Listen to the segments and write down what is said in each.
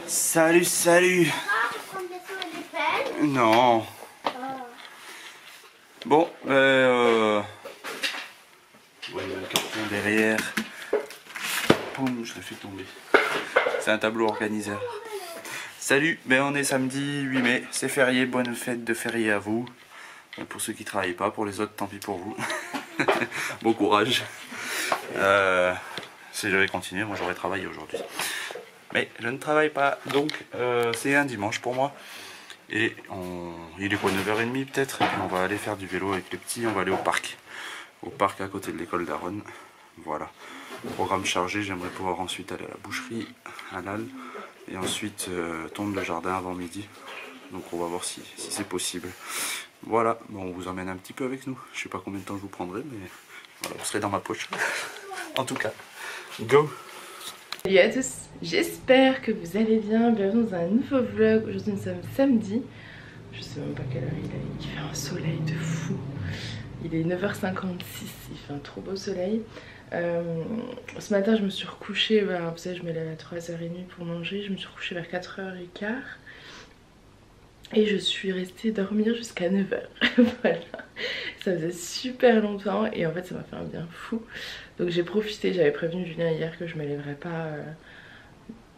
Salut, salut. Ah, tu prends des sous et des pelles? Non. Bon, ouais, le carton derrière. Boum, je l'ai fait tomber. C'est un tableau organiseur. Salut, on est samedi 8 mai, c'est férié, bonne fête de férié à vous. Pour ceux qui travaillent pas, pour les autres, tant pis pour vous. Bon courage. Si j'avais continué, moi j'aurais travaillé aujourd'hui. Mais je ne travaille pas, donc c'est un dimanche pour moi. Et il est quoi, 9h30 peut-être. Et puis on va aller faire du vélo avec les petits, on va aller au parc. Au parc à côté de l'école d'Aaron. Voilà. Programme chargé, j'aimerais pouvoir ensuite aller à la boucherie, à l'Halle. Et ensuite tondre le jardin avant midi. Donc on va voir si c'est possible. Voilà, bon, on vous emmène un petit peu avec nous. Je sais pas combien de temps je vous prendrai, mais voilà, vous serez dans ma poche. En tout cas, go! Salut à tous, j'espère que vous allez bien, bienvenue dans un nouveau vlog. Aujourd'hui nous sommes samedi, je sais même pas quelle heure il fait un soleil de fou. Il est 9h56, il fait un trop beau soleil. Ce matin je me suis recouchée, vous savez je me lève à 3h30 pour manger, je me suis recouchée vers 4h15. Et je suis restée dormir jusqu'à 9h. Voilà. Ça faisait super longtemps et en fait ça m'a fait un bien fou. Donc j'ai profité, j'avais prévenu Julien hier que je me lèverais pas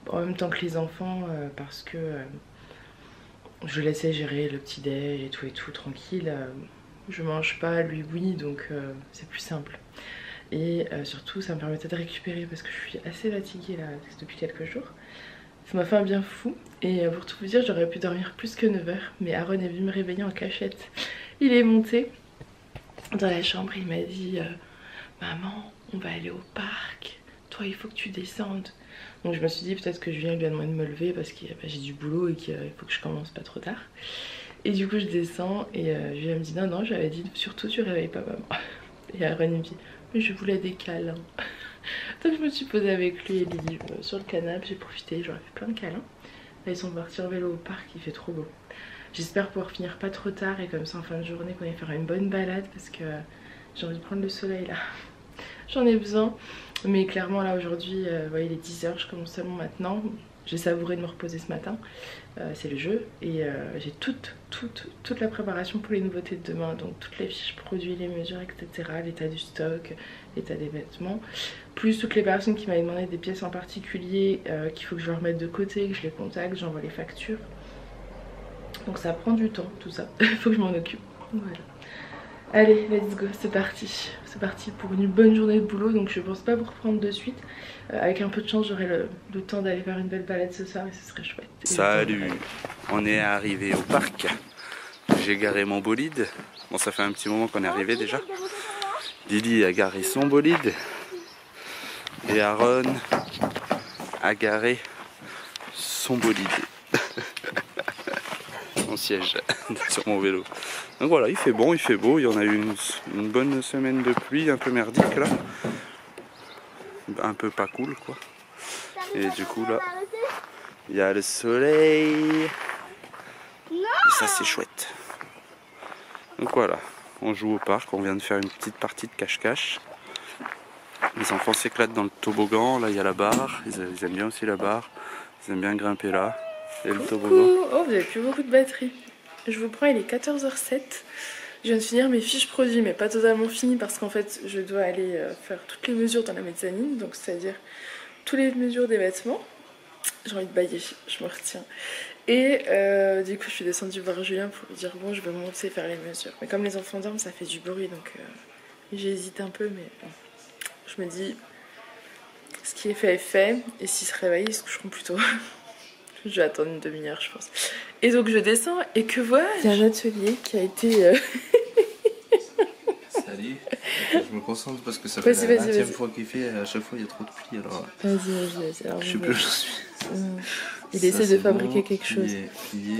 en même temps que les enfants parce que je laissais gérer le petit déj et tout tranquille. Je mange pas, lui oui, donc c'est plus simple. Et surtout ça me permettait de récupérer parce que je suis assez fatiguée là depuis quelques jours. Ça m'a fait un bien fou et pour tout vous dire j'aurais pu dormir plus que 9h mais Aaron est venu me réveiller en cachette. Il est monté dans la chambre, il m'a dit maman on va aller au parc, toi il faut que tu descendes. Donc je me suis dit peut-être que Julien lui a demandé de me lever parce que j'ai du boulot et qu'il faut que je commence pas trop tard. Et du coup je descends et Julien me dit non j'avais dit surtout tu réveilles pas maman. Et Aaron il me dit mais je voulais des câlins. Donc je me suis posée avec lui et Lily sur le canapé, j'ai profité, j'aurais fait plein de câlins. Là ils sont partis en vélo au parc, il fait trop beau. J'espère pouvoir finir pas trop tard et comme ça en fin de journée qu'on aille faire une bonne balade parce que j'ai envie de prendre le soleil là. J'en ai besoin. Mais clairement là aujourd'hui, il est 10h, je commence seulement maintenant. J'ai savouré de me reposer ce matin, c'est le jeu. Et j'ai toute la préparation pour les nouveautés de demain. Donc toutes les fiches produits, les mesures, etc. L'état du stock, l'état des vêtements. Plus toutes les personnes qui m'avaient demandé des pièces en particulier qu'il faut que je leur mette de côté, que je les contacte, j'envoie les factures. Donc ça prend du temps tout ça, il faut que je m'en occupe. Voilà. Allez, let's go, c'est parti. C'est parti pour une bonne journée de boulot, donc je pense pas vous reprendre de suite. Avec un peu de chance, j'aurai le temps d'aller faire une belle balade ce soir et ce serait chouette. Salut, on est arrivé au parc. J'ai garé mon bolide. Bon, ça fait un petit moment qu'on est arrivé déjà. Lily a garé son bolide. Et Aaron a garé son bolide. Son siège sur mon vélo. Donc voilà, il fait bon, il fait beau. Il y en a eu une bonne semaine de pluie, un peu merdique là. Un peu pas cool quoi. Et du coup là, il y a le soleil. Et ça c'est chouette. Donc voilà, on joue au parc, on vient de faire une petite partie de cache-cache. Les enfants s'éclatent dans le toboggan, là il y a la barre, ils aiment bien aussi la barre. Ils aiment bien grimper là. Et le toboggan. Oh, vous avez plus beaucoup de batterie. Je vous prends, il est 14h07. Je viens de finir mes fiches produits, mais pas totalement fini parce qu'en fait, je dois aller faire toutes les mesures dans la mezzanine, donc c'est-à-dire toutes les mesures des vêtements. J'ai envie de bailler, je me retiens. Et du coup, je suis descendue voir Julien pour lui dire bon, je vais monter faire les mesures. Mais comme les enfants dorment, ça fait du bruit, donc j'hésite un peu, mais bon. Je me dis, ce qui est fait est fait, et s'ils se réveillent, ils se coucheront plus tôt. Je vais attendre une demi-heure, je pense. Et donc je descends et que vois, il y a un atelier qui a été... Salut, je me concentre parce que ça fait la 20e fois qu'il fait, à chaque fois il y a trop de pluie alors... Vas-y. Je sais plus où je suis. Il essaie de fabriquer quelque chose.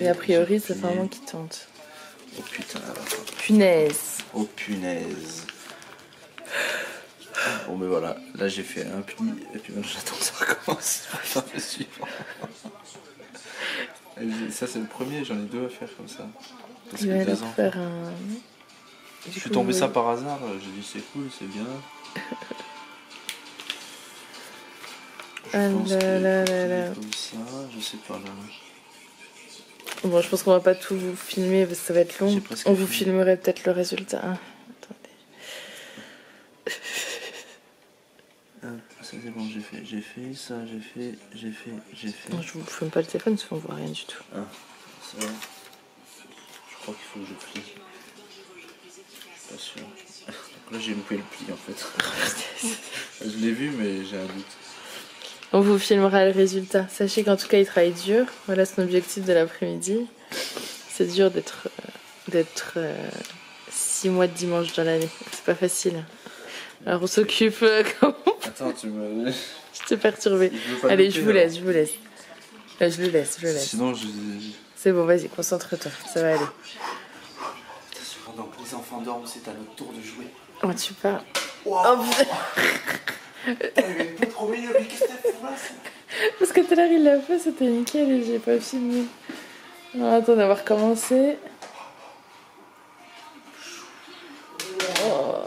Et a priori, c'est vraiment qu'il tente. Oh putain. Punaise. Oh punaise. Bon mais voilà, là j'ai fait un pli et puis maintenant j'attends que ça recommence pour faire le suivant. Ça c'est le premier, j'en ai deux à faire comme ça. Parce Il va que leur faire un... Je suis tombé ça par hasard, j'ai dit c'est cool, c'est bien. Je pense que là. aussi. ça, je sais pas là. Bon, je pense qu'on va pas tout vous filmer parce que ça va être long. On vous filmerait peut-être le résultat. Ah, attendez. Ça c'est bon, j'ai fait ça, j'ai fait. Non, je vous filme pas le téléphone parce qu'on voit rien du tout. Ah, ça va. Je crois qu'il faut que je plie. Pas sûr. Donc là j'ai loupé le pli en fait. Je l'ai vu mais j'ai un doute. On vous filmera le résultat. Sachez qu'en tout cas il travaille dur. Voilà son objectif de l'après-midi. C'est dur d'être 6 mois de dimanche dans l'année. C'est pas facile. Alors on s'occupe comment? Attends, tu me... Je t'ai perturbé. Allez, je vous laisse. Je le laisse. Sinon je... C'est bon, vas-y, concentre-toi. Ça va aller. Pendant que les enfants dorment, c'est à notre tour de jouer. Oh, tu parles. Wow. Oh putain. Parce que tout à l'heure il l'a fait, c'était nickel et j'ai pas filmé. Alors, attends d'avoir commencé. Oh.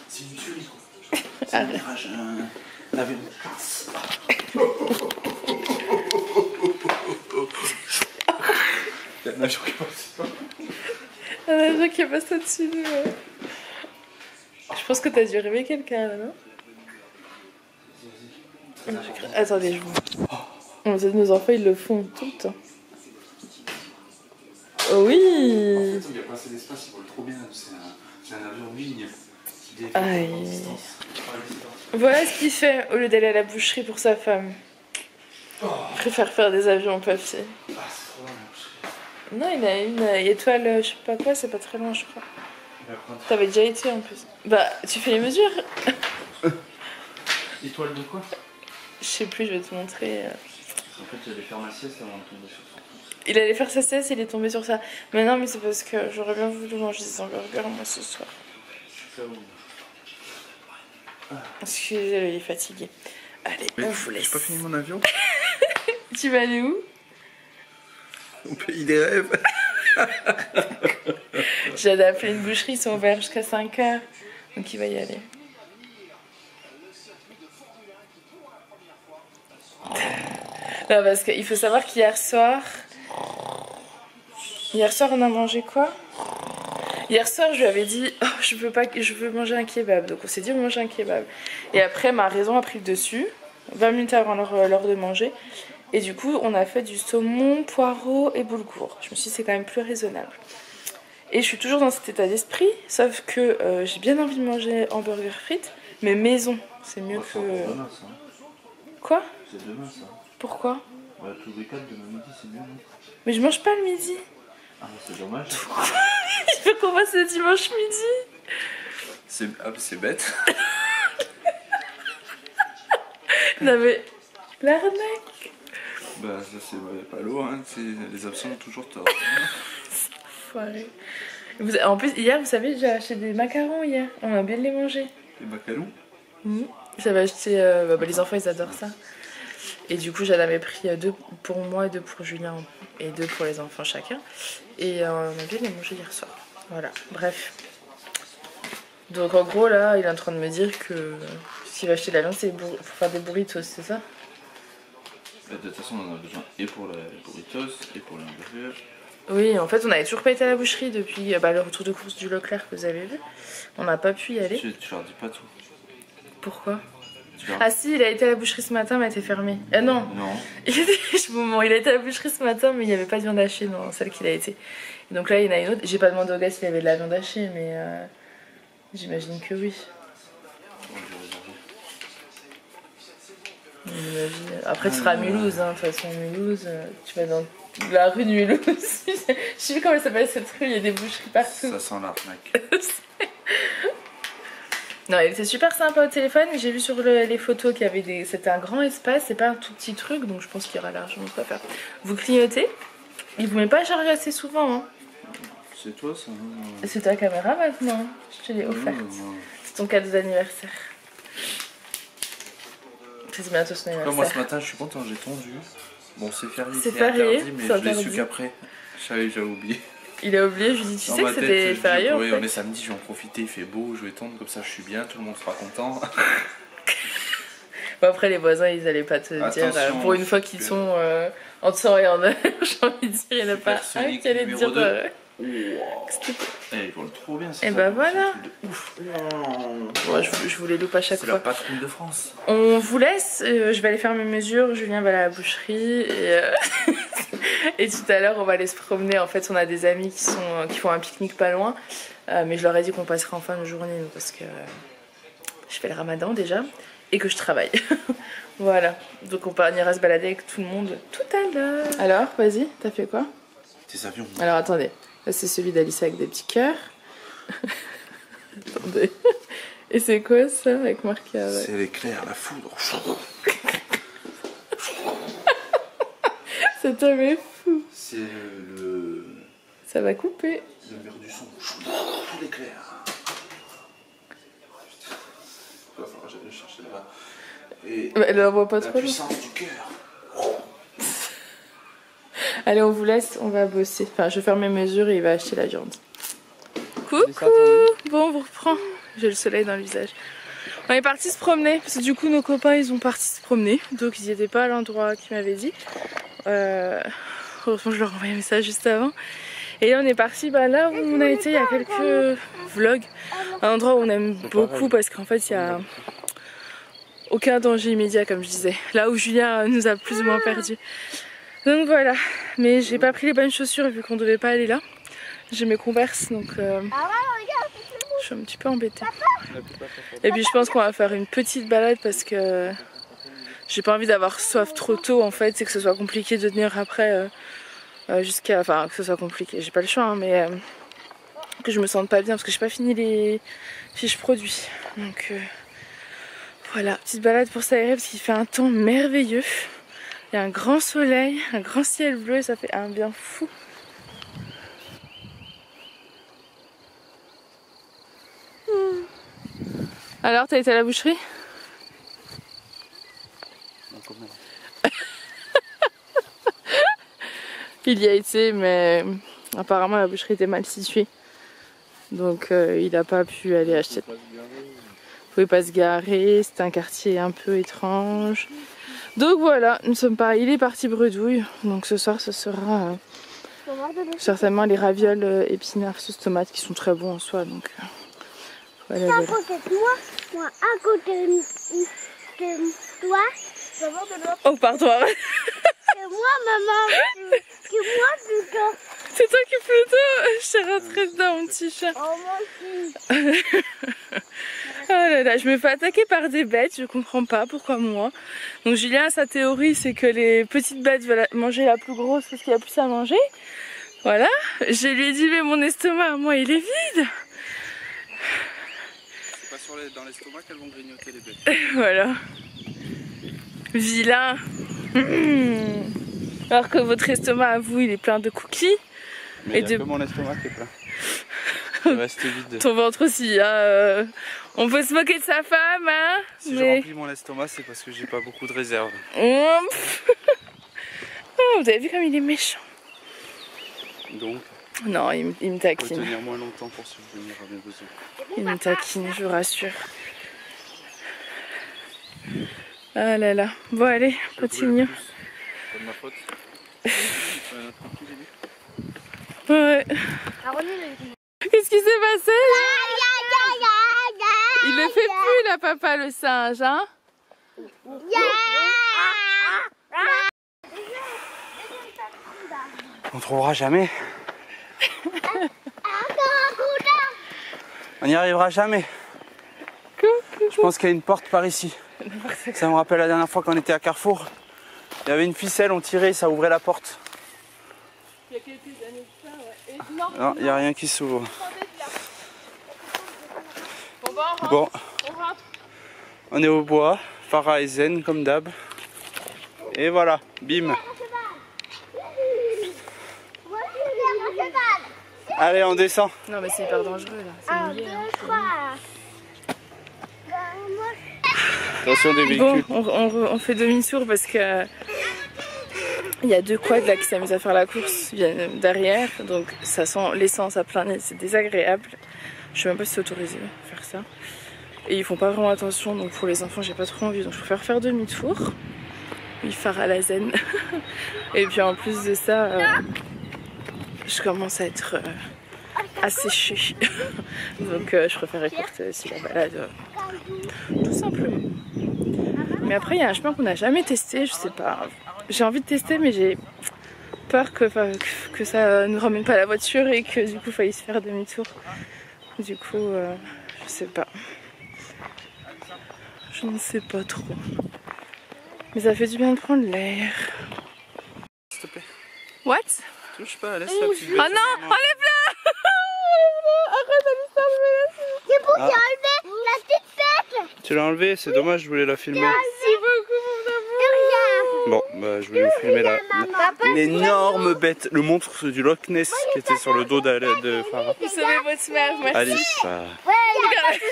C'est une tuerie. C'est un mirage, un avion de chasse. Il y a un avion qui passe. Un avion qui passe au-dessus de nous. Je pense que t'as dû rêver quelqu'un là, non? Attendez, je vous... Nos enfants ils le font tout le temps. Oh oui. En fait, il y a pas assez d'espace, il vole trop bien. C'est un avion ligne. Aïe. Voilà ce qu'il fait au lieu d'aller à la boucherie pour sa femme. Il préfère faire des avions en papier. Ah, c'est trop loin. Non, il a une étoile, je sais pas quoi, c'est pas très loin, je crois. T'avais déjà été en plus. Bah, tu fais les mesures. Étoile de quoi? Je sais plus, je vais te montrer. En fait, j'allais faire ma sieste avant de tomber sur ça. Il allait faire sa sieste, il est tombé sur ça. Mais non, mais c'est parce que j'aurais bien voulu manger des hamburgers moi ce soir. Excusez-le, il est fatigué. Allez, mais on vous laisse. J'ai pas fini mon avion. Tu vas aller où? Au pays des rêves. J'ai appelé une boucherie, ils sont ouverts jusqu'à 5h. Donc il va y aller. Non, parce qu'il faut savoir qu'hier soir, on a mangé quoi? Hier soir, je lui avais dit oh, je veux manger un kebab. Donc on s'est dit on mange un kebab. Et après, ma raison a pris le dessus, 20 minutes avant l'heure de manger. Et du coup, on a fait du saumon, poireau et boulgour. Je me suis dit c'est quand même plus raisonnable. Et je suis toujours dans cet état d'esprit, sauf que j'ai bien envie de manger hamburger frites, mais maison, c'est mieux que... Demain, ça. Quoi? C'est demain ça. Pourquoi? Bah, tous les 4 demain midi, c'est bien, non? Mais je mange pas le midi. Ah, c'est dommage. Il faut qu'on fasse le dimanche midi. C'est bête. Non mais, l'arnaque. Bah, ça c'est pas lourd, hein. Les absents ont toujours tort. Foiré. En plus, hier, vous savez, j'ai acheté des macarons hier. On a bien de les manger. Les bacalous? J'avais acheté... les enfants, ils adorent ça. Et du coup, j'en avais pris 2 pour moi et 2 pour Julien. Et 2 pour les enfants chacun. Et on a bien les manger hier soir. Voilà, bref. Donc en gros, là, il est en train de me dire que s'il va acheter de la viande, c'est pour faire des burritos, c'est ça? De toute façon, on en a besoin et pour les burritos et pour les hamburgers. Oui, en fait, on avait toujours pas été à la boucherie depuis le retour de course du Leclerc que vous avez vu. On n'a pas pu y aller. Tu leur dis pas tout. Pourquoi? Ah si, il a été à la boucherie ce matin, mais elle était fermée. Non. Non. Il a été à la boucherie ce matin, mais il n'y avait pas de viande hachée dans celle qu'il a été. Et donc là, il y en a une autre. J'ai pas demandé au gars s'il y avait de la viande hachée, mais j'imagine que oui. Après, tu seras à Mulhouse, hein. De toute façon, Mulhouse, tu vas dans la rue de Mulhouse. Je sais plus comment elle s'appelle cette rue, il y a des boucheries partout. Ça sent l'arnaque. Non, il était super sympa au téléphone. J'ai vu sur les photos qu'il y avait des... C'était un grand espace, c'est pas un tout petit truc, donc je pense qu'il y aura largement quoi faire. Vous clignotez. Il vous met pas à charger assez souvent, hein. C'est toi ça, hein. C'est ta caméra maintenant, je te l'ai offerte. C'est ton cadeau d'anniversaire. C'est bientôt son anniversaire. Moi ce matin je suis content, j'ai tondu. Bon c'est férié, c'est férié, interdit, mais je l'ai su qu'après. J'avais oublié. Il a oublié, je lui dis tu sais que c'était férié en fait. Oui, on est samedi, je vais en profiter, il fait beau, je vais tondre, comme ça je suis bien, tout le monde sera content. Bon, après, les voisins, ils allaient pas te dire. Pour une fois qu'ils sont en temps et en heure, j'ai envie de dire, il n'y en a pas un qui allait te dire. Elle vole trop bien. Et bah voilà. Bon, je vous les loupe à chaque fois. C'est la patrouille de France. On vous laisse, je vais aller faire mes mesures, Julien va aller à la boucherie et tout à l'heure on va aller se promener. En fait on a des amis qui font un pique-nique pas loin, mais je leur ai dit qu'on passerait en fin de journée parce que je fais le ramadan déjà et que je travaille. Voilà, donc on ira se balader avec tout le monde tout à l'heure. Alors vas-y, t'as fait quoi? Tes avions. Alors attendez, là c'est celui d'Alice avec des petits cœurs. Attendez. Et c'est quoi ça avec marqué avec... C'est l'éclair, la foudre. Cet homme est fou. C'est le... Ça va couper. Le verre du son. L'éclair. Il va falloir que j'aille le chercher là-bas. Et bah, elle la voit pas la trop. puissance du cœur. Allez, on vous laisse, on va bosser. Enfin, je vais faire mes mesures et il va acheter la viande. Coucou. Bon, on vous reprend. J'ai le soleil dans le visage. On est parti se promener parce que du coup nos copains ils ont parti se promener, donc ils n'étaient pas à l'endroit qu'ils m'avaient dit. Heureusement je leur ai envoyé un message juste avant. Et là on est parti là où on a été il y a quelques vlogs, un endroit où on aime beaucoup parce qu'en fait il y a aucun danger immédiat comme je disais. Là où Julien nous a plus ou moins perdus. Donc voilà, mais j'ai pas pris les bonnes chaussures vu qu'on devait pas aller là. J'ai mes Converse donc je suis un petit peu embêtée. Et puis je pense qu'on va faire une petite balade parce que j'ai pas envie d'avoir soif trop tôt en fait, c'est que ce soit compliqué de tenir après jusqu'à... Enfin que ce soit compliqué, j'ai pas le choix hein, mais que je me sente pas bien parce que j'ai pas fini les fiches produits. Donc voilà, petite balade pour s'aérer parce qu'il fait un temps merveilleux. Il y a un grand soleil, un grand ciel bleu et ça fait un bien fou. Alors, t'as été à la boucherie? Non, comment? Il y a été, mais apparemment la boucherie était mal située. Donc il n'a pas pu aller acheter. Il pouvait pas se garer, c'était un quartier un peu étrange. Donc voilà, nous sommes pas. Il est parti bredouille. Donc ce soir, ce sera certainement les ravioles épinards sauce tomate qui sont très bons en soi. Donc voilà. À côté de moi, à côté de toi. Oh, pardon. C'est moi, maman. C'est moi plutôt. C'est toi qui plutôt. Je t'ai rentré dedans, mon petit chat. Oh, moi aussi. Oh là là, je me fais attaquer par des bêtes, je comprends pas pourquoi moi. Donc Julien, sa théorie, c'est que les petites bêtes veulent manger la plus grosse parce qu'il y a plus à manger. Voilà. Je lui ai dit, mais mon estomac, moi, il est vide. C'est pas dans l'estomac qu'elles vont grignoter les bêtes. Voilà. Vilain. Alors que votre estomac, à vous, il est plein de cookies. Mais il y a que mon estomac qui est plein. Il reste vide. Ton ventre aussi, hein. On peut se moquer de sa femme, hein. Si je remplis mon estomac, c'est parce que j'ai pas beaucoup de réserve. Oh, vous avez vu comme il est méchant. Donc, non, il me il faut taquine. tenir moins longtemps pour subvenir à mes besoins. Il me taquine, je vous rassure. Ah là là. Bon allez, continuons. C'est de ma faute. Ouais. Qu'est-ce qui s'est passé? Il le fait plus là, papa, le singe, hein? On trouvera jamais. On n'y arrivera jamais. Je pense qu'il y a une porte par ici. Ça me rappelle la dernière fois qu'on était à Carrefour. Il y avait une ficelle, on tirait, ça ouvrait la porte. Il y a quelques années de ça, ouais. Et Non, il n'y a rien qui s'ouvre. Bon, Bon, on est au bois, Farah et Zen comme d'hab. Et voilà, bim. Allez, on descend. non mais c'est hyper dangereux là. 1, 2, 3. Attention des véhicules. Bon, on fait demi-tour parce que il y a deux quads là qui s'amusent à faire la course viennent derrière, donc ça sent l'essence à plein nez, c'est désagréable. Je sais même pas si c'est autorisé de faire ça. Et ils font pas vraiment attention, donc pour les enfants j'ai pas trop envie, donc je préfère faire demi-tour. Oui, faire à la zen. Et puis en plus de ça, je commence à être asséchée. Donc je préfère écourter aussi la balade, tout simplement. Mais après il y a un chemin qu'on n'a jamais testé, je sais pas. J'ai envie de tester mais j'ai peur que ça nous ramène pas la voiture et que du coup il faille se faire demi-tour. Du coup, je sais pas. Je ne sais pas trop. Mais ça fait du bien de prendre l'air. S'il te plaît. What? Touche pas, laisse la petite bête. Oh non, enlève-la! Arrête, Alistair, C'est pour enlever la petite bête. Tu l'as enlevé, c'est dommage, je voulais la filmer. merci beaucoup mon amour. Bon, bah je voulais vous filmer l'énorme bête, le monstre du Loch Ness qui était sur le dos de Farah. Vous sauvez votre mère, merci. Alice, Ouais, il a touché.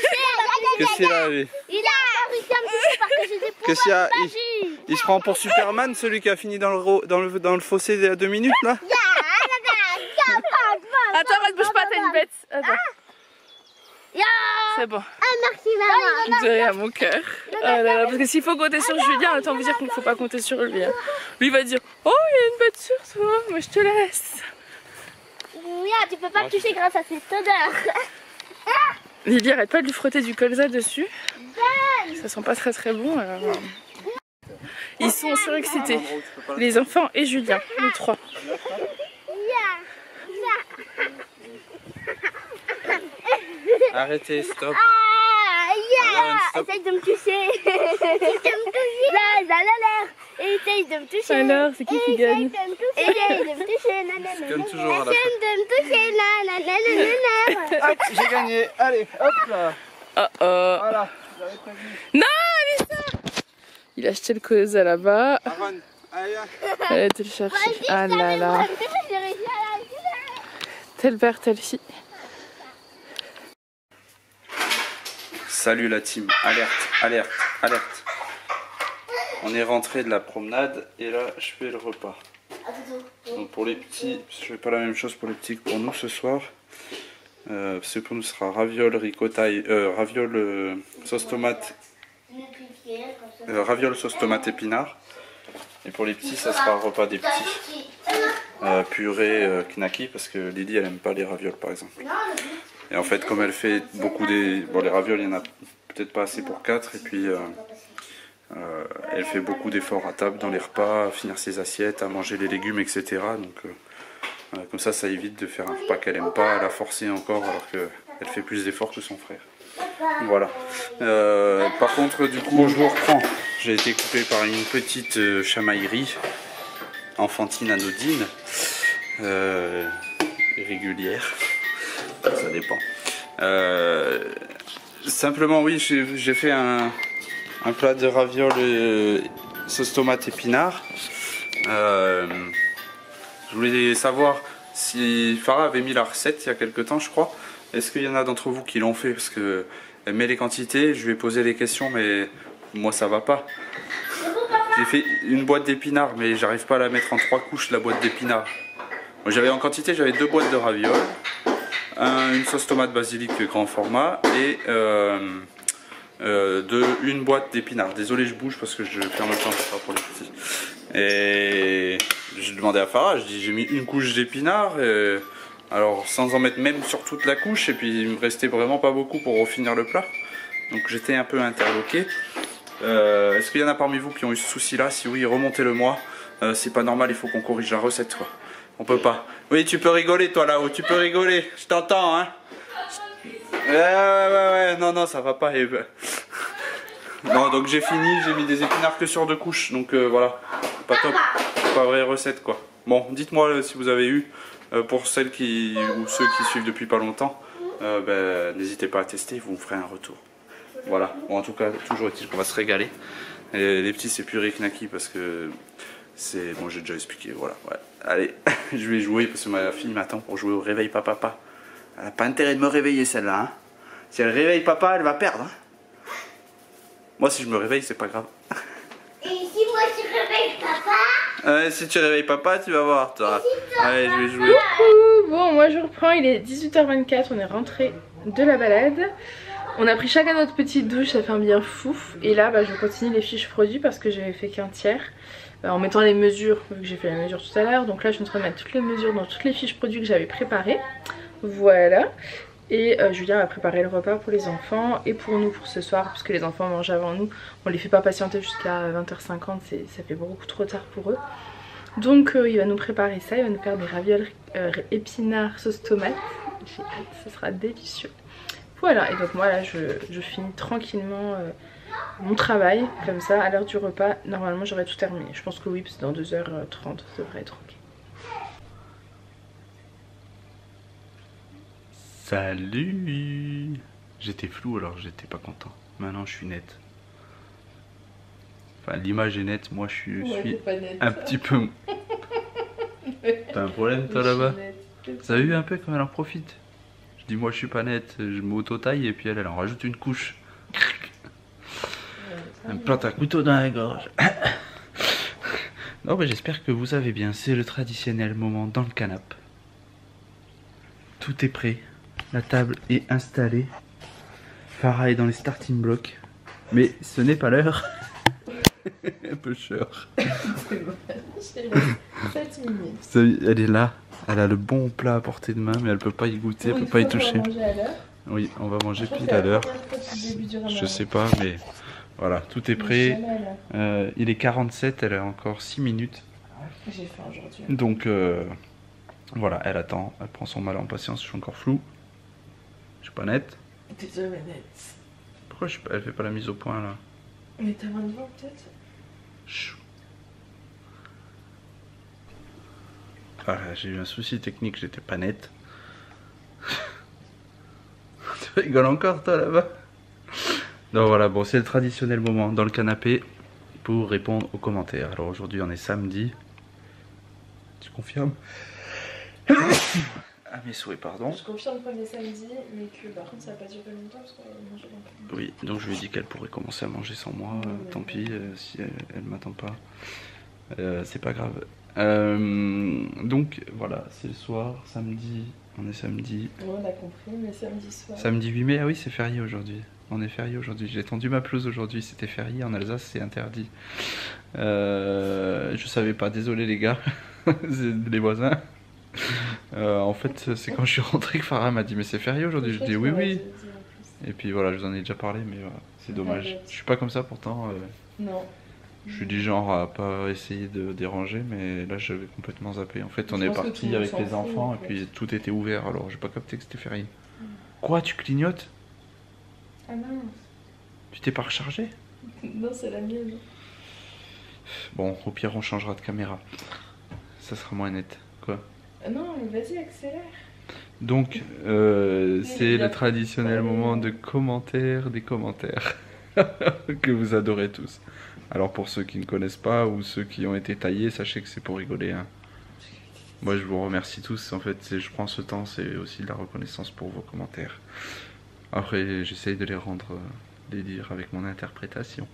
qu'est-ce qu'il a lui? Il a réussi à me toucher parce que j'ai des Qu'est-ce qu'il y a? magie. Il se prend pour Superman, celui qui a fini dans le fossé il y a 2 minutes là? Attends, bouge pas, t'as une bête. Attends. C'est bon. Ah, merci maman. Je dirais à mon cœur. Oh là là, parce que s'il faut compter sur Julien, autant vous dire qu'il ne faut pas compter sur lui. Hein. Lui va dire, oh il y a une bête sur toi, moi je te laisse. Regarde, tu peux pas me toucher grâce à cette odeur. Lily arrête pas de lui frotter du colza dessus. Ça sent pas très bon. Alors... Ils sont surexcités, les enfants et Julien, les trois. Arrêtez, stop. Ah, Aaron, stop. essaye de me toucher. Essaye de me toucher. Là, l'air. Essaye de me toucher. Alors, c'est qui gagne? Essaye de me toucher. Comme toujours à la fin. Essaye de me toucher. Hop, j'ai gagné. Allez, hop là. Oh. Voilà. Non, Alissa! Il a acheté le colza là-bas. Aaron, allez. Elle a été le chercher. Ah là là. Tel père, telle fille. Salut la team, alerte, alerte, alerte. On est rentré de la promenade et là je fais le repas. Donc pour les petits, je fais pas la même chose pour les petits que pour nous ce soir. Parce que pour nous ce sera ravioles ricotta, ravioles sauce tomate, ravioles sauce tomate épinard. Et pour les petits ça sera un repas des petits. Purée knaki parce que Lily elle aime pas les ravioles par exemple. Et en fait comme elle fait beaucoup des... Bon les ravioles il y en a peut-être pas assez pour 4 et puis elle fait beaucoup d'efforts à table dans les repas, à finir ses assiettes, à manger les légumes etc. Donc comme ça évite de faire un repas qu'elle aime pas, à la forcer encore alors qu'elle fait plus d'efforts que son frère. Voilà. Par contre du coup je vous reprends. J'ai été coupé par une petite chamaillerie enfantine anodine, régulière. Ça dépend. Simplement oui, j'ai fait un plat de ravioles sauce tomate épinard. Je voulais savoir si Farah avait mis la recette il y a quelques temps je crois. Est-ce qu'il y en a d'entre vous qui l'ont fait? Parce que elle met les quantités, je lui ai posé les questions mais moi ça va pas. J'ai fait une boîte d'épinards mais j'arrive pas à la mettre en 3 couches la boîte d'épinards. J'avais en quantité, j'avais 2 boîtes de ravioles. Une sauce tomate basilic grand format et une boîte d'épinards. Désolé je bouge parce que je fais en même temps pour les petits. Et je demandais à Farah, je dis j'ai mis une couche d'épinards, alors sans en mettre même sur toute la couche et puis il me restait vraiment pas beaucoup pour finir le plat. Donc j'étais un peu interloqué. Est-ce qu'il y en a parmi vous qui ont eu ce souci là? Si oui remontez-le moi, c'est pas normal, il faut qu'on corrige la recette quoi. On peut pas. Oui, tu peux rigoler toi là-haut, tu peux rigoler. Je t'entends hein. Ouais, non, ça va pas Eve. Non, donc j'ai fini, j'ai mis des épinards que sur 2 couches. Donc voilà, pas top. Pas vraie recette quoi. Bon, dites-moi si vous avez eu, pour celles ou ceux qui suivent depuis pas longtemps, n'hésitez pas à tester, vous me ferez un retour. Voilà, bon en tout cas, toujours est-il qu'on va se régaler. Et les petits c'est purée knaki parce que... C'est bon, j'ai déjà expliqué, voilà. Ouais. Allez, je vais jouer parce que ma fille m'attend pour jouer au réveil papa. Elle n'a pas intérêt de me réveiller celle-là. Hein. Si elle réveille papa, elle va perdre. Hein. Moi, si je me réveille, c'est pas grave. Et si moi je réveille papa? Si tu réveilles papa, tu vas voir toi. Allez, je vais jouer. Bon, moi je reprends, il est 18h24, on est rentré de la balade. On a pris chacun notre petite douche, ça fait un bien fouf. Et là je continue les fiches produits parce que j'avais fait qu'un tiers. En mettant les mesures, vu que j'ai fait la mesure tout à l'heure. Donc là je suis en train de mettre toutes les mesures dans toutes les fiches produits que j'avais préparées. Voilà. Et Julien a préparé le repas pour les enfants et pour nous pour ce soir. Parce que les enfants mangent avant nous. On les fait pas patienter jusqu'à 20h50, ça fait beaucoup trop tard pour eux. Donc il va nous préparer ça, il va nous faire des ravioles épinards sauce tomate. J'ai hâte, ce sera délicieux. Voilà, et donc moi là je finis tranquillement mon travail, comme ça à l'heure du repas, normalement j'aurai tout terminé. Je pense que oui, parce que dans 2h30 ça devrait être ok. Salut! J'étais flou alors j'étais pas content. Maintenant je suis net. Enfin l'image est nette, moi je suis un petit peu... T'as un problème toi là-bas? T'as vu un peu comme elle en profite? Je dis moi je suis pas nette, je m'auto-taille et puis elle en rajoute une couche. Elle me plante un couteau dans la gorge. Non mais j'espère que vous savez bien, c'est le traditionnel moment dans le canapé. Tout est prêt, la table est installée. Farah est dans les starting blocks, mais ce n'est pas l'heure. Un peu cher. C'est bon, j'ai 7 minutes. Elle est là, elle a le bon plat à portée de main, mais elle peut pas y goûter, elle peut pas y toucher. Oui, on va manger pile à l'heure. Je sais pas, mais voilà, tout est prêt. Il est 47, elle a encore 6 minutes. J'ai faim aujourd'hui. Donc voilà, elle attend, elle prend son mal en patience, je suis encore flou. Je suis pas nette. T'es jamais nette. Pourquoi elle fait pas la mise au point là? Mais t'as 20 devant peut-être? Chou. Voilà, j'ai eu un souci technique, j'étais pas nette. Tu rigoles encore toi là-bas? Donc voilà, bon c'est le traditionnel moment dans le canapé pour répondre aux commentaires. Alors aujourd'hui on est samedi. Tu confirmes? Ah mes souhaits, pardon. Je confirme qu'on est samedi, mais que par contre ça va pas durer longtemps parce qu'on va manger longtemps. Oui, donc je lui ai dit qu'elle pourrait commencer à manger sans moi, tant pis si elle m'attend pas. C'est pas grave. Donc voilà, c'est le soir, samedi, on est samedi. Ouais, on a compris, mais samedi soir. Samedi 8 mai, ah oui c'est férié aujourd'hui. On est férié aujourd'hui, j'ai tendu ma pelouse aujourd'hui, c'était férié, en Alsace c'est interdit. Je savais pas, désolé les gars, les voisins. En fait c'est quand je suis rentré que Farah m'a dit mais c'est férié aujourd'hui, je dis oui oui. Et puis voilà, je vous en ai déjà parlé mais voilà, c'est dommage. Je suis pas comme ça pourtant. Non. Je suis du genre à pas essayer de déranger, mais là j'avais complètement zappé. En fait on est parti avec les enfants et puis tout était ouvert, alors j'ai pas capté que c'était férié. Quoi, tu clignotes? Ah non. Tu t'es pas rechargé? Non, c'est la mienne. Bon, au pire on changera de caméra. Ça sera moins net. Quoi? Non, mais vas-y, accélère. Donc, c'est le traditionnel moment de commentaires, des commentaires que vous adorez tous. Alors pour ceux qui ne connaissent pas ou ceux qui ont été taillés, sachez que c'est pour rigoler. Hein. Moi je vous remercie tous, en fait je prends ce temps, c'est aussi de la reconnaissance pour vos commentaires. Après j'essaye de les rendre, les lire avec mon interprétation.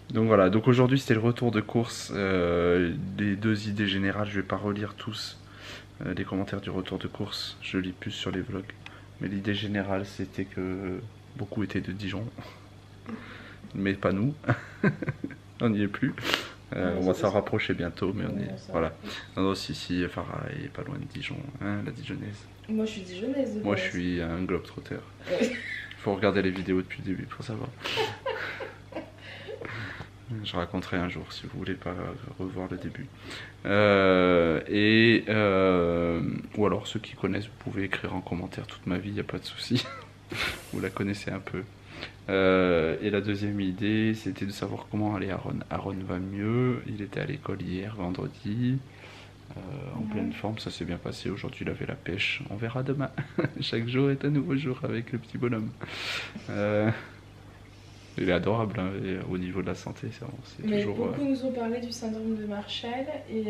Donc voilà, donc aujourd'hui c'était le retour de course, les deux idées générales, je vais pas relire tous les commentaires du retour de course, je lis plus sur les vlogs. Mais l'idée générale c'était que beaucoup étaient de Dijon. Mais pas nous, on n'y est plus. On va s'en rapprocher bientôt, mais on est. Voilà. Non, si, Farah est pas loin de Dijon, hein, la Dijonnaise. Moi je suis Dijonnaise. Moi je suis un globetrotter. Faut regarder les vidéos depuis le début pour savoir. Je raconterai un jour si vous voulez pas revoir le début. Ou alors ceux qui connaissent, vous pouvez écrire en commentaire toute ma vie, il n'y a pas de souci. Vous la connaissez un peu. Et la deuxième idée, c'était de savoir comment allait Aaron. Aaron va mieux, il était à l'école hier, vendredi, en pleine forme, ça s'est bien passé. Aujourd'hui, il avait la pêche. On verra demain. Chaque jour est un nouveau jour avec le petit bonhomme. Il est adorable hein, et au niveau de la santé, c'est toujours... Beaucoup nous ont parlé du syndrome de Marshall et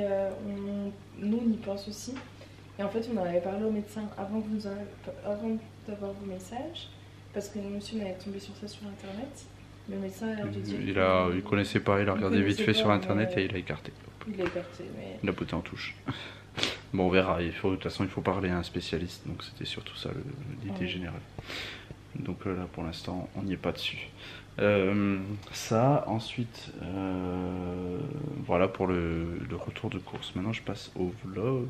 nous on y pense aussi. Et en fait, on en avait parlé au médecin avant d'avoir vos messages. Parce que monsieur m'avait tombé sur ça sur internet, le médecin a l'air de dire... Il connaissait pas, il a regardé vite fait sur internet et il a écarté. Il a écarté, mais... Il a botté en touche. Bon, on verra. De toute façon, il faut parler à un spécialiste. Donc, c'était surtout ça l'idée générale. Donc là, pour l'instant, on n'y est pas dessus. Ça, ensuite, voilà pour le retour de course. Maintenant, je passe au vlog.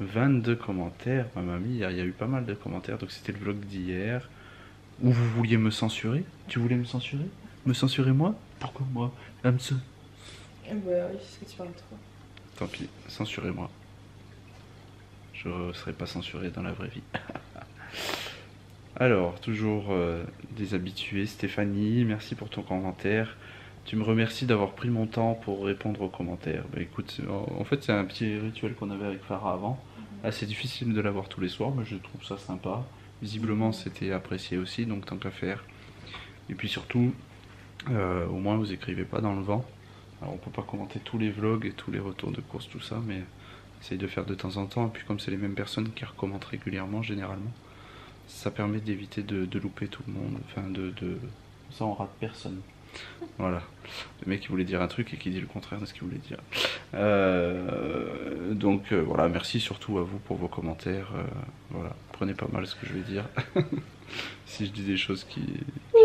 22 commentaires, ma mamie, il y a eu pas mal de commentaires. Donc, c'était le vlog d'hier. Où vous vouliez me censurer? Tu voulais me censurer? Me censurer moi? Pourquoi moi? Bah oui, parce que tu parles trop. Tant pis, censurez-moi. Je ne serai pas censuré dans la vraie vie. Alors, toujours des habitués. Stéphanie, merci pour ton commentaire. Tu me remercies d'avoir pris mon temps pour répondre aux commentaires. Bah écoute, en fait c'est un petit rituel qu'on avait avec Farah avant. Assez difficile de l'avoir tous les soirs, mais je trouve ça sympa. Visiblement c'était apprécié aussi, donc tant qu'à faire. Et puis surtout, au moins vous écrivez pas dans le vent. Alors on peut pas commenter tous les vlogs et tous les retours de course, tout ça, mais essaye de faire de temps en temps. Et puis comme c'est les mêmes personnes qui recommentent régulièrement, généralement, ça permet d'éviter de louper tout le monde. Enfin, ça on rate personne. Voilà, le mec qui voulait dire un truc et qui dit le contraire de ce qu'il voulait dire. Donc voilà, merci surtout à vous pour vos commentaires. Voilà, prenez pas mal ce que je vais dire. Si je dis des choses qui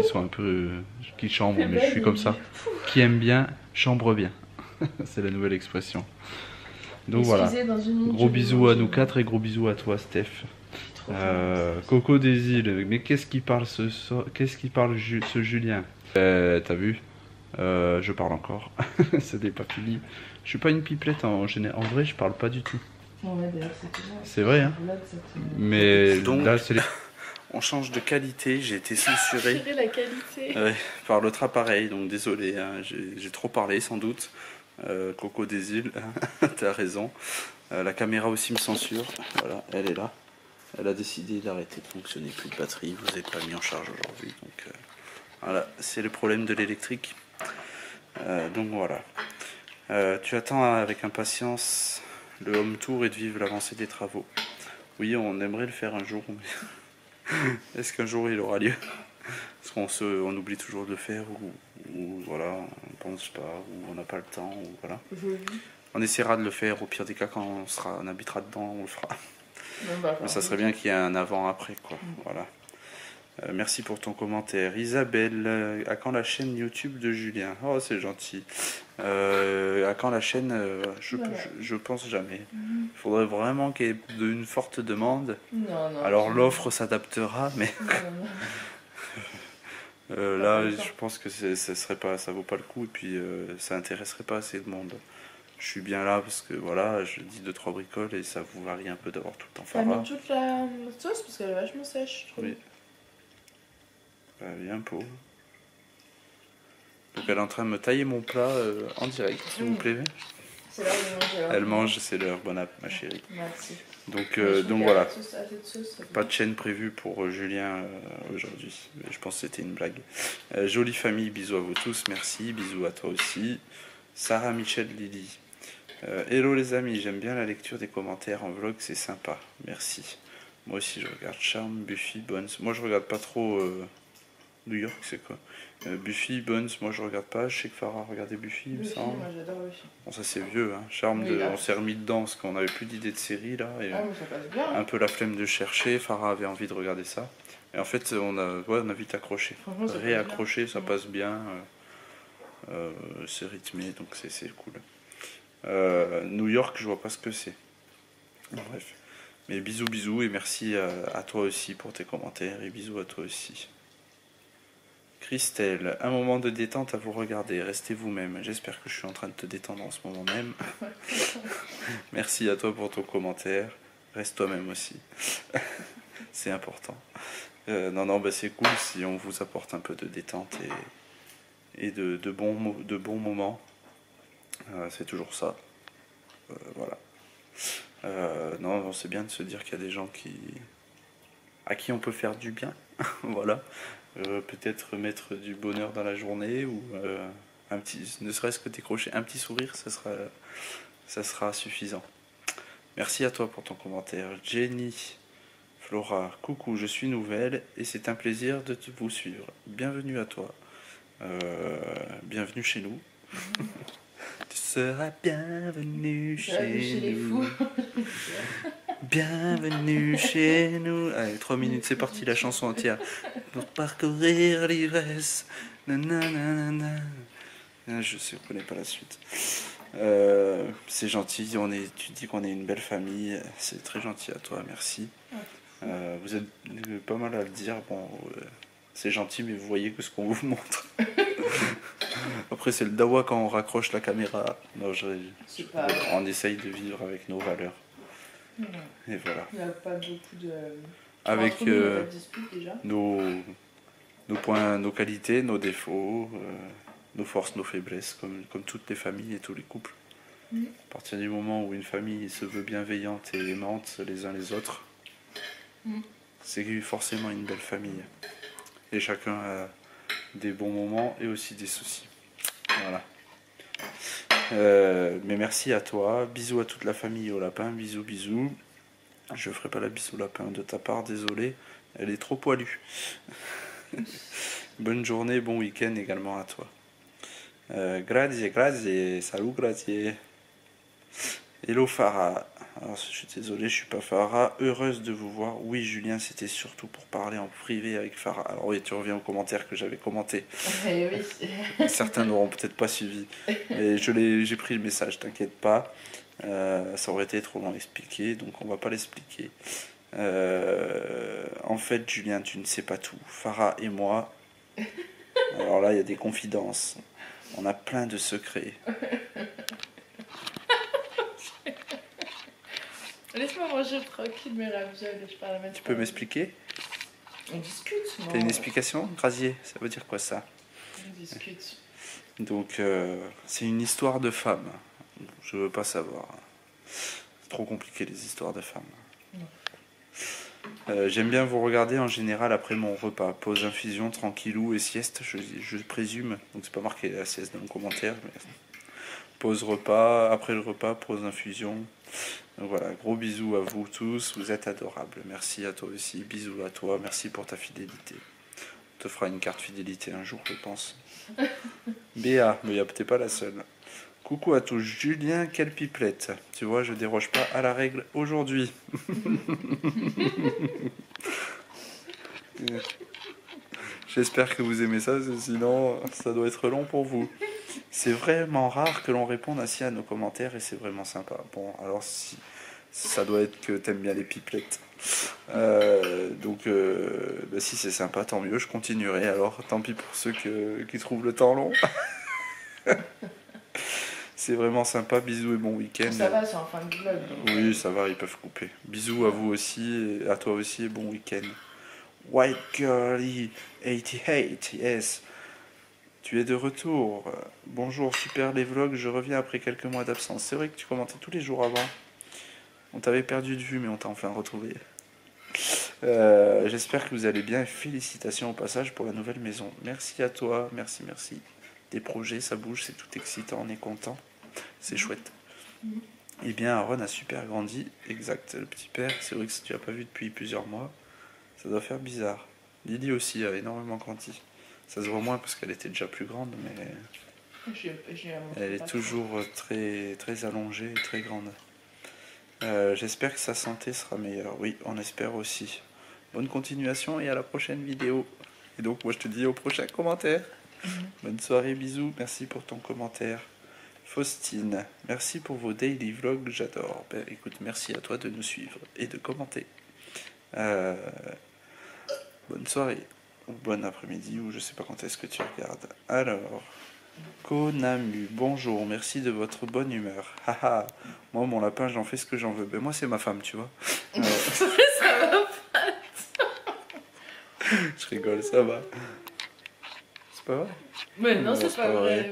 sont un peu... qui chambrent, mais je suis comme ça. Qui aime bien, chambre bien. C'est la nouvelle expression. Donc voilà, gros bisous à nous quatre et gros bisous à toi Steph. Coco des îles, mais qu'est-ce qui parle ce Julien? T'as vu, je parle encore. Ça n'est pas fini. Je suis pas une pipelette en vrai, je parle pas du tout. C'est vrai, hein. Mais donc, là, c'est on change de qualité. J'ai été censuré la qualité. par l'autre appareil, donc désolé, hein, j'ai trop parlé sans doute. Coco des îles, t'as raison. La caméra aussi me censure. Voilà, elle est là. Elle a décidé d'arrêter de fonctionner, plus de batterie. Vous n'êtes pas mis en charge aujourd'hui, donc voilà, c'est le problème de l'électrique. Donc voilà. Tu attends avec impatience le home tour et de vivre l'avancée des travaux. Oui, on aimerait le faire un jour, mais est-ce qu'un jour il aura lieu? Parce on oublie toujours de le faire, ou voilà, on pense pas, ou on n'a pas le temps, ou voilà. On essaiera de le faire, au pire des cas, quand on habitera dedans, on le fera. Mais ça serait bien qu'il y ait un avant-après, quoi. Voilà. Merci pour ton commentaire. Isabelle, à quand la chaîne YouTube de Julien? Oh, c'est gentil. À quand la chaîne? Je pense jamais. Il faudrait vraiment qu'il y ait une forte demande. Alors l'offre s'adaptera, mais là, je pense que ça vaut pas le coup, et puis ça intéresserait pas assez de monde. Je suis bien là parce que voilà, je dis 2-3 bricoles et ça vous varie un peu d'avoir tout le temps Farah. T'as mis toute la sauce parce qu'elle est vachement sèche, je trouve. Oui. Bien pauvre. Donc elle est en train de me tailler mon plat en direct, s'il vous plaît. C'est l'heure de manger. Elle mange, c'est l'heure. Bon app, ma chérie. Merci. Donc voilà. Pas de chaîne prévue pour Julien aujourd'hui. Je pense que c'était une blague. Jolie famille, bisous à vous tous, merci. Bisous à toi aussi. Sarah, Michel, Lily. Hello les amis, j'aime bien la lecture des commentaires en vlog, c'est sympa. Merci. Moi aussi je regarde Charme, Buffy, Bones. Moi je regarde pas trop New York, c'est quoi? Buffy, Bones, moi je regarde pas. Je sais que Farah regardait Buffy, il me semble. Moi j'adore Buffy. Bon, ça c'est vieux, hein. Charme, oui, on s'est remis dedans parce qu'on n'avait plus d'idées de série là. Et, mais ça passe bien. Un peu la flemme de chercher. Farah avait envie de regarder ça. Et en fait, on a vite accroché. Réaccroché, ça passe bien. C'est rythmé, donc c'est cool. New York, je vois pas ce que c'est. Bref. Mais bisous et merci à toi aussi pour tes commentaires et bisous à toi aussi. Christelle, un moment de détente à vous regarder, restez vous-même. J'espère que je suis en train de te détendre en ce moment même. Merci à toi pour ton commentaire. Reste toi-même aussi. C'est important. Non, bah c'est cool si on vous apporte un peu de détente et de bons moments. C'est toujours ça. Voilà. Non, c'est bien de se dire qu'il y a des gens à qui on peut faire du bien. Voilà. Peut-être mettre du bonheur dans la journée ou ne serait-ce que décrocher un petit sourire, ça sera suffisant. Merci à toi pour ton commentaire. Jenny, Flora, coucou, je suis nouvelle et c'est un plaisir de vous suivre. Bienvenue à toi. Bienvenue chez nous. Tu seras bienvenue chez les nous. fous. Bienvenue chez nous. Allez, 3 minutes, c'est parti, la chanson entière. Pour parcourir l'ivresse. Nanana. Je sais, je connais pas la suite. C'est gentil, tu dis qu'on est une belle famille. C'est très gentil à toi, merci. Vous êtes pas mal à le dire. Bon, c'est gentil, mais vous voyez que ce qu'on vous montre. Après, c'est le dawa quand on raccroche la caméra. Non, on essaye de vivre avec nos valeurs. Et voilà. Il n'y a pas beaucoup de... Avec disputes, déjà. nos points, nos qualités, nos défauts, nos forces, nos faiblesses, comme toutes les familles et tous les couples. À partir du moment où une famille se veut bienveillante et aimante les uns les autres, c'est forcément une belle famille. Et chacun a des bons moments et aussi des soucis. Voilà. Mais merci à toi. Bisous à toute la famille au lapin. Bisous, bisous. Je ferai pas la bise au lapin de ta part, désolé. Elle est trop poilue. Bonne journée, bon week-end également à toi. Grazie, grazie. Salut, grazie. Hello Farah. Alors, je suis désolé, je suis pas Farah. Heureuse de vous voir. Oui, Julien, c'était surtout pour parler en privé avec Farah. Alors oui, tu reviens aux commentaires que j'avais commenté. Oui. Certains n'auront peut-être pas suivi. Mais j'ai pris le message, t'inquiète pas. Ça aurait été trop long à expliquer, donc on va pas l'expliquer. En fait, Julien, tu ne sais pas tout. Farah et moi, alors là, il y a des confidences. On a plein de secrets. Laisse-moi manger tranquille mes ravioles et je parle à ma... Tu peux m'expliquer? On discute. T'as une explication? Grazier, ça veut dire quoi ça? On discute. Donc, c'est une histoire de femme. Je veux pas savoir. C'est trop compliqué les histoires de femmes. J'aime bien vous regarder en général après mon repas. Pause infusion, tranquillou et sieste, je présume. Donc c'est pas marqué la sieste dans le commentaire. Mais... Pause repas, après le repas, pause infusion. Donc voilà, gros bisous à vous tous. Vous êtes adorables. Merci à toi aussi. Bisous à toi. Merci pour ta fidélité. On te fera une carte fidélité un jour, je pense. Béa, mais t'es pas la seule. Coucou à tous. Julien, quelle pipelette. Tu vois, je déroge pas à la règle aujourd'hui. J'espère que vous aimez ça, sinon ça doit être long pour vous. C'est vraiment rare que l'on réponde ainsi à nos commentaires et c'est vraiment sympa. Bon, alors si ça doit être que t'aimes bien les pipelettes. Donc si c'est sympa, tant mieux, je continuerai. Alors tant pis pour ceux qui trouvent le temps long. C'est vraiment sympa, bisous et bon week-end. Ça va, c'est en fin de vlog. Donc... Oui, ça va, ils peuvent couper. Bisous à vous aussi, et à toi aussi et bon week-end. White Girlie 88, yes. Tu es de retour. Bonjour, super les vlogs, je reviens après quelques mois d'absence. C'est vrai que tu commentais tous les jours avant. On t'avait perdu de vue, mais on t'a enfin retrouvé. J'espère que vous allez bien. Félicitations au passage pour la nouvelle maison. Merci à toi, merci. Des projets, ça bouge, c'est tout excitant, on est content. C'est chouette. Eh bien, Aaron a super grandi. Exact, le petit père. C'est vrai que si tu l'as pas vu depuis plusieurs mois, ça doit faire bizarre. Lily aussi a énormément grandi. Ça se voit moins parce qu'elle était déjà plus grande, mais elle est toujours très, très allongée et très grande. J'espère que sa santé sera meilleure. Oui, on espère aussi. Bonne continuation et à la prochaine vidéo. Et donc, moi, je te dis au prochain commentaire. Bonne soirée, bisous. Merci pour ton commentaire. Faustine, merci pour vos daily vlogs, j'adore. Ben, écoute, merci à toi de nous suivre et de commenter. Bonne soirée, ou bon après-midi, ou je sais pas quand est-ce que tu regardes. Alors, Konamu, bonjour, merci de votre bonne humeur. Haha, moi mon lapin, j'en fais ce que j'en veux. Ben moi c'est ma femme, tu vois. Ça va pas. Je rigole, ça va. C'est pas vrai? Mais non, c'est pas vrai.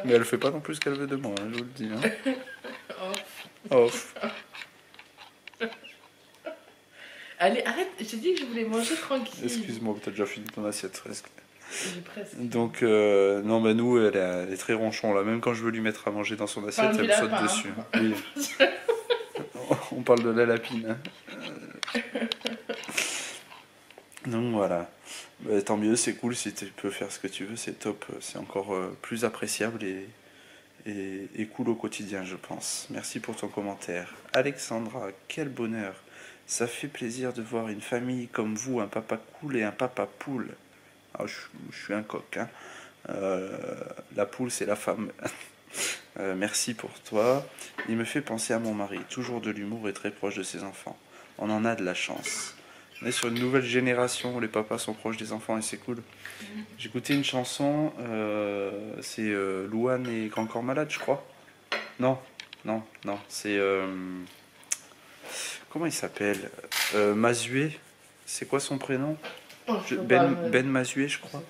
Mais elle fait pas non plus ce qu'elle veut de moi, hein, je vous le dis. Hein. Off. Allez, arrête, j'ai dit que je voulais manger tranquille. Excuse-moi, t'as déjà fini ton assiette presque. Presque. Donc, non, mais nous, elle est très ronchon là. Même quand je veux lui mettre à manger dans son assiette, elle saute dessus. Oui. On parle de la lapine. Hein. Donc voilà. Bah, tant mieux, c'est cool si tu peux faire ce que tu veux, c'est top. C'est encore plus appréciable et et cool au quotidien, je pense. Merci pour ton commentaire. Alexandra, quel bonheur. Ça fait plaisir de voir une famille comme vous, un papa cool et un papa poule. Ah, je suis un coq, hein. La poule, c'est la femme. Merci pour toi. Il me fait penser à mon mari, toujours de l'humour et très proche de ses enfants. On en a de la chance. On est sur une nouvelle génération où les papas sont proches des enfants et c'est cool. J'ai écouté une chanson, c'est Louane et Grand Corps Malade, je crois. Non, c'est... comment il s'appelle Mazué. C'est quoi son prénom? Ben Mazué, je crois.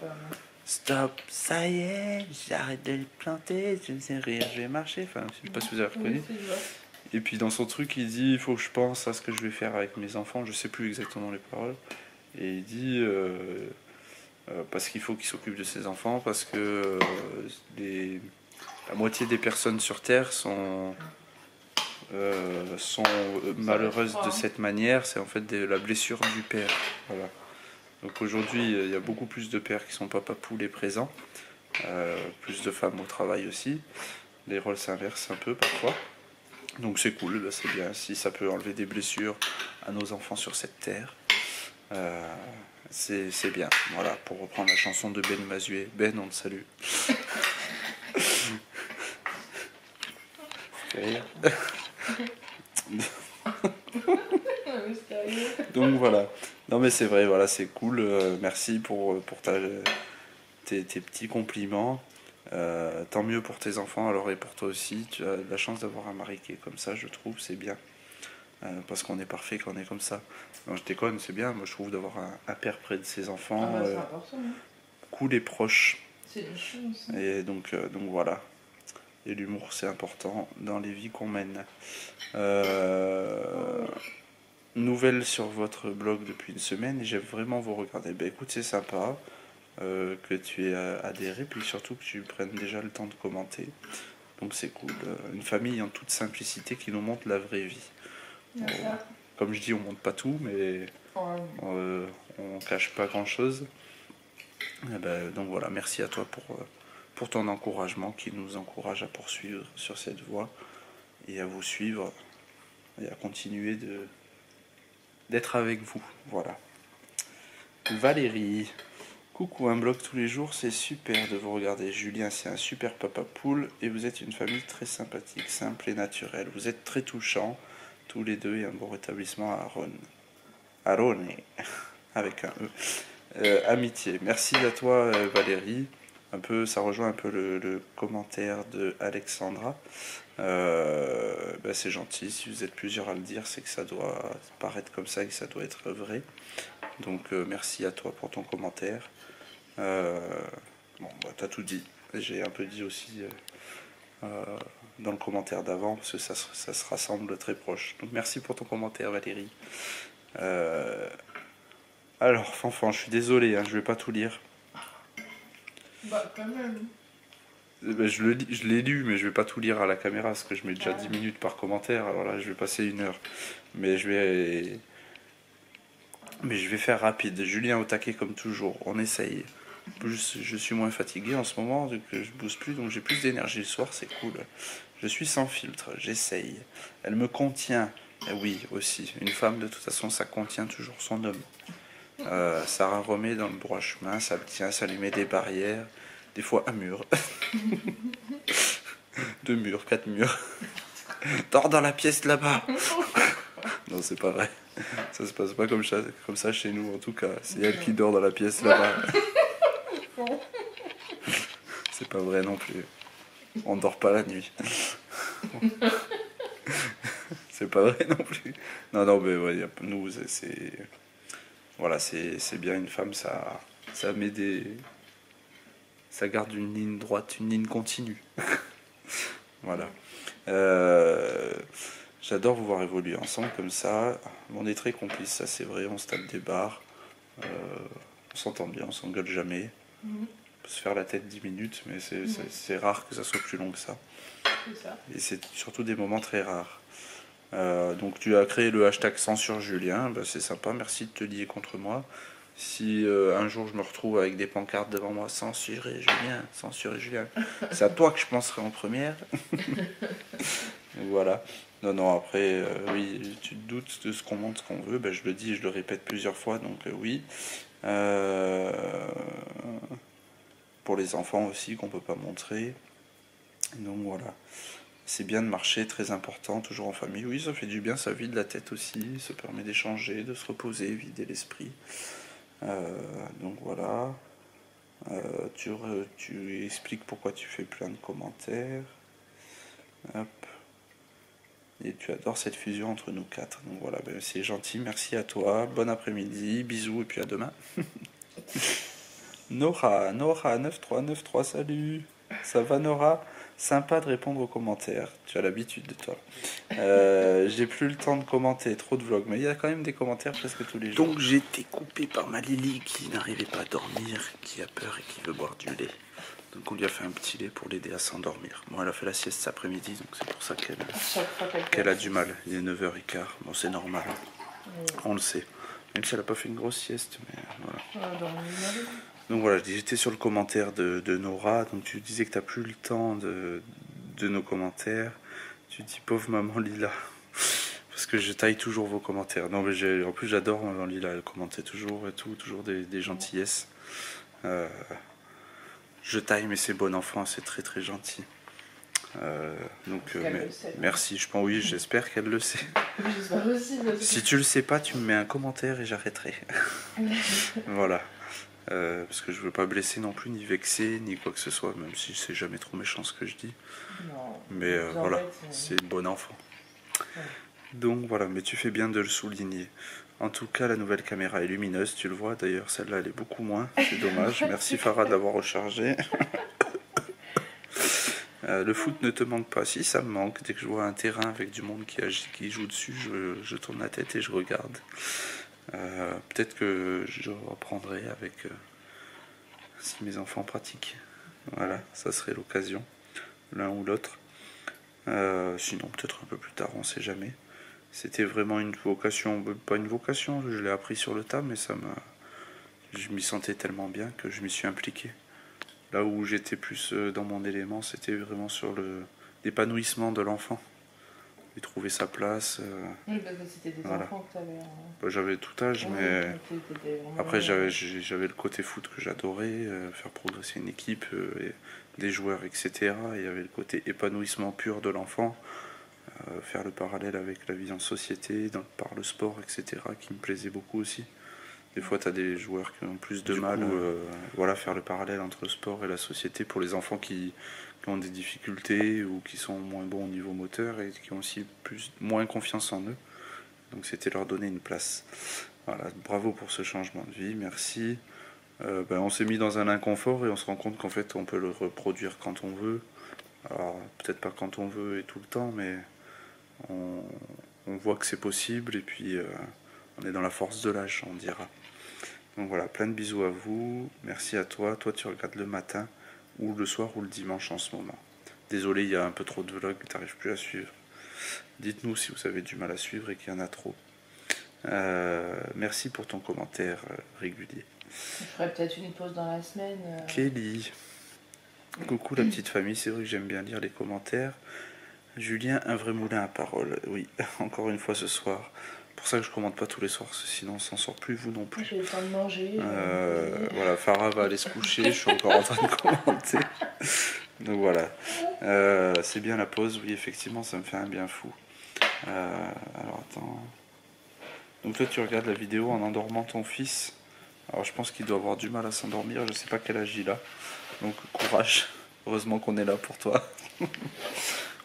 Stop, ça y est, j'arrête de les planter, je me sais rire, je vais marcher. Enfin, je sais pas si vous avez reconnu. Et puis dans son truc, il dit il faut que je pense à ce que je vais faire avec mes enfants. Je sais plus exactement les paroles. Et il dit parce qu'il faut qu'il s'occupe de ses enfants, parce que la moitié des personnes sur Terre sont malheureuses de cette manière. C'est en fait la blessure du père. Voilà. Donc aujourd'hui, il y a beaucoup plus de pères qui sont papa poule et présents, plus de femmes au travail aussi. Les rôles s'inversent un peu parfois. Donc c'est cool, c'est bien. Si ça peut enlever des blessures à nos enfants sur cette terre, c'est bien. Voilà, pour reprendre la chanson de Ben Mazué. Ben, on te salue. Donc voilà. Non mais c'est vrai, voilà, c'est cool. Merci pour tes petits compliments. Tant mieux pour tes enfants alors et pour toi aussi. Tu as la chance d'avoir un mari qui est comme ça, je trouve, c'est bien. Parce qu'on est parfait quand on est comme ça. Non, je déconne, c'est bien. Moi je trouve d'avoir un père près de ses enfants. C'est important, hein. Cool et proche. C'est une chance. Et donc voilà. Et l'humour c'est important dans les vies qu'on mène. Nouvelle sur votre blog depuis une semaine et j'aime vraiment vous regarder. Ben écoute, c'est sympa que tu aies adhéré, puis surtout que tu prennes déjà le temps de commenter. Donc c'est cool. Une famille en toute simplicité qui nous montre la vraie vie. Comme je dis, on montre pas tout, mais on cache pas grand chose. Et ben, donc voilà, merci à toi pour ton encouragement qui nous encourage à poursuivre sur cette voie et à vous suivre et à continuer d'être avec vous. Voilà. Valérie, coucou, un blog tous les jours, c'est super de vous regarder. Julien, c'est un super papa poule et vous êtes une famille très sympathique, simple et naturelle. Vous êtes très touchants, tous les deux, et un bon rétablissement à Aaron, avec un E. Amitié. Merci à toi, Valérie. Ça rejoint un peu le commentaire de Alexandra. C'est gentil, si vous êtes plusieurs à le dire, c'est que ça doit paraître comme ça et que ça doit être vrai. Donc merci à toi pour ton commentaire. T'as tout dit. J'ai un peu dit aussi dans le commentaire d'avant, parce que ça se rassemble très proche. Donc merci pour ton commentaire, Valérie. Alors, Fanfan, je suis désolé, hein, je vais pas tout lire. Bah, quand même. Je l'ai lu, mais je vais pas tout lire à la caméra parce que je mets déjà 10 minutes par commentaire. Alors là, je vais passer 1 heure. Mais je vais faire rapide. Julien au taquet comme toujours. On essaye. Je suis moins fatigué en ce moment, vu que je bouge plus, donc j'ai plus d'énergie le soir, c'est cool. Je suis sans filtre, j'essaye. Elle me contient. Oui, aussi. Une femme, de toute façon, ça contient toujours son homme. Sarah remet dans le droit chemin, ça le tient, ça lui met des barrières. Des fois un mur. 2 murs, 4 murs. Dors dans la pièce là-bas. Non, c'est pas vrai. Ça se passe pas comme ça chez nous, en tout cas. C'est elle qui dort dans la pièce là-bas. C'est pas vrai non plus. On dort pas la nuit. C'est pas vrai non plus. Non, mais ouais, nous, c'est... Voilà, c'est bien une femme, ça met des... Ça garde une ligne droite, une ligne continue. Voilà. J'adore vous voir évoluer ensemble comme ça. On est très complices, ça c'est vrai, on se tape des barres. On s'entend bien, on s'engueule jamais. On peut se faire la tête 10 minutes, mais c'est rare que ça soit plus long que ça. Et c'est surtout des moments très rares. Donc tu as créé le hashtag censure Julien, c'est sympa, merci de te lier contre moi. Si un jour je me retrouve avec des pancartes devant moi, censurez Julien, c'est à toi que je penserai en première. Voilà. Non, après, oui, tu te doutes de ce qu'on montre, ce qu'on veut, ben, je le dis et je le répète plusieurs fois, donc oui. Pour les enfants aussi, qu'on peut pas montrer. Donc voilà. C'est bien de marcher, très important, toujours en famille. Oui, ça fait du bien, ça vide la tête aussi, ça permet d'échanger, de se reposer, vider l'esprit. Donc voilà. Tu expliques pourquoi tu fais plein de commentaires. Hop. Et tu adores cette fusion entre nous quatre. Donc voilà, ben c'est gentil, merci à toi. Bon après-midi, bisous et puis à demain. Nora 9393, salut. Ça va Nora? Sympa de répondre aux commentaires. Tu as l'habitude de toi. J'ai plus le temps de commenter, trop de vlogs, mais il y a quand même des commentaires presque tous les jours. Donc j'ai été coupé par ma Lily qui n'arrivait pas à dormir, qui a peur et qui veut boire du lait. Donc on lui a fait un petit lait pour l'aider à s'endormir. Bon, elle a fait la sieste cet après-midi, donc c'est pour ça qu'elle a du mal. Il est 9h15, bon c'est normal, on le sait. Même si elle n'a pas fait une grosse sieste, mais voilà. Donc voilà, j'étais sur le commentaire de Nora, donc tu disais que tu n'as plus le temps de nos commentaires. Tu dis pauvre maman Lila, parce que je taille toujours vos commentaires. Non mais en plus j'adore maman Lila, elle commentait toujours et tout, toujours des gentillesses. Je taille mais c'est bon enfant, c'est très très gentil. Merci, je pense, oui, j'espère qu'elle le sait. Si tu le sais pas, tu me mets un commentaire et j'arrêterai. Voilà. Parce que je veux pas blesser non plus, ni vexer, ni quoi que ce soit, même si c'est jamais trop méchant ce que je dis. Non, mais voilà, c'est une bonne enfant. Ouais. Donc voilà, mais tu fais bien de le souligner. En tout cas, la nouvelle caméra est lumineuse, tu le vois. D'ailleurs, celle-là, elle est beaucoup moins. C'est dommage. Merci Farah de l'avoir rechargée. Le foot ne te manque pas. Si, ça me manque. Dès que je vois un terrain avec du monde qui joue dessus, je tourne la tête et je regarde. Peut-être que je reprendrai avec si mes enfants pratiquent. Voilà, ça serait l'occasion, l'un ou l'autre. Sinon, peut-être un peu plus tard, on sait jamais. C'était vraiment une vocation, pas une vocation, je l'ai appris sur le tas, mais je m'y sentais tellement bien que je m'y suis impliqué. Là où j'étais plus dans mon élément, c'était vraiment sur l'épanouissement de l'enfant. Il trouvait sa place. Oui, parce que c'était des enfants que tu avais. J'avais tout âge, mais après j'avais le côté foot que j'adorais, faire progresser une équipe, des joueurs, etc. Et il y avait le côté épanouissement pur de l'enfant, faire le parallèle avec la vie en société, par le sport, etc. qui me plaisait beaucoup aussi. Des fois, tu as des joueurs qui ont plus de mal. Voilà, faire le parallèle entre le sport et la société pour les enfants qui ont des difficultés ou qui sont moins bons au niveau moteur et qui ont aussi moins confiance en eux. Donc c'était leur donner une place. Voilà, bravo pour ce changement de vie, merci. On s'est mis dans un inconfort et on se rend compte qu'en fait on peut le reproduire quand on veut. Alors peut-être pas quand on veut et tout le temps, mais on voit que c'est possible et puis on est dans la force de l'âge, on dira. Donc voilà, plein de bisous à vous, merci à toi. Toi tu regardes le matin ou le soir ou le dimanche en ce moment. Désolé, il y a un peu trop de vlogs, t'arrives plus à suivre. Dites-nous si vous avez du mal à suivre et qu'il y en a trop. Merci pour ton commentaire régulier. Je ferai peut-être une pause dans la semaine. Kelly. Coucou la petite famille, c'est vrai que j'aime bien lire les commentaires. Julien, un vrai moulin à parole. Oui, encore une fois ce soir. Pour ça que je commente pas tous les soirs, sinon on s'en sort plus, vous non plus. J'ai le temps de manger. Voilà, Farah va aller se coucher, je suis encore en train de commenter. Donc voilà. C'est bien la pause, oui, effectivement, ça me fait un bien fou. Alors attends. Donc toi tu regardes la vidéo en endormant ton fils. Alors je pense qu'il doit avoir du mal à s'endormir, je sais pas quel âge il a. Donc courage, heureusement qu'on est là pour toi.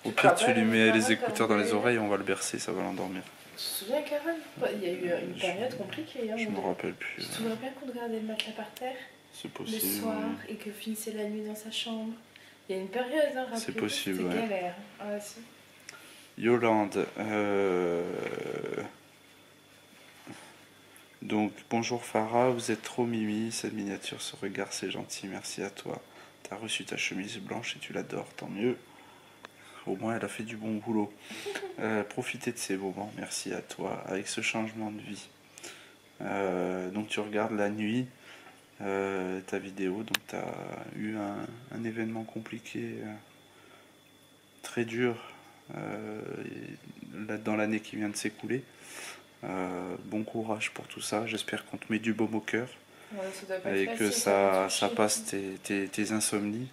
Au pire tu lui mets les écouteurs dans les oreilles, on va le bercer, ça va l'endormir. Tu te souviens Carole? Il y a eu une période compliquée. Hein, je me rappelle plus. Tu te souviens bien qu'on regardait le matelas par terre? C'est possible. Le soir et que finissait la nuit dans sa chambre. Il y a une période, hein, c'est possible. C'est galère. Ah, si. Yolande. Donc bonjour Farah, vous êtes trop mimi, cette miniature, ce regard c'est gentil, merci à toi. T'as reçu ta chemise blanche et tu l'adores, tant mieux. Au moins elle a fait du bon boulot. Profitez de ces moments, merci à toi, avec ce changement de vie. Donc tu regardes la nuit ta vidéo, donc tu as eu un événement compliqué, très dur dans l'année qui vient de s'écouler. Bon courage pour tout ça, j'espère qu'on te met du baume au cœur et que ça passe tes insomnies.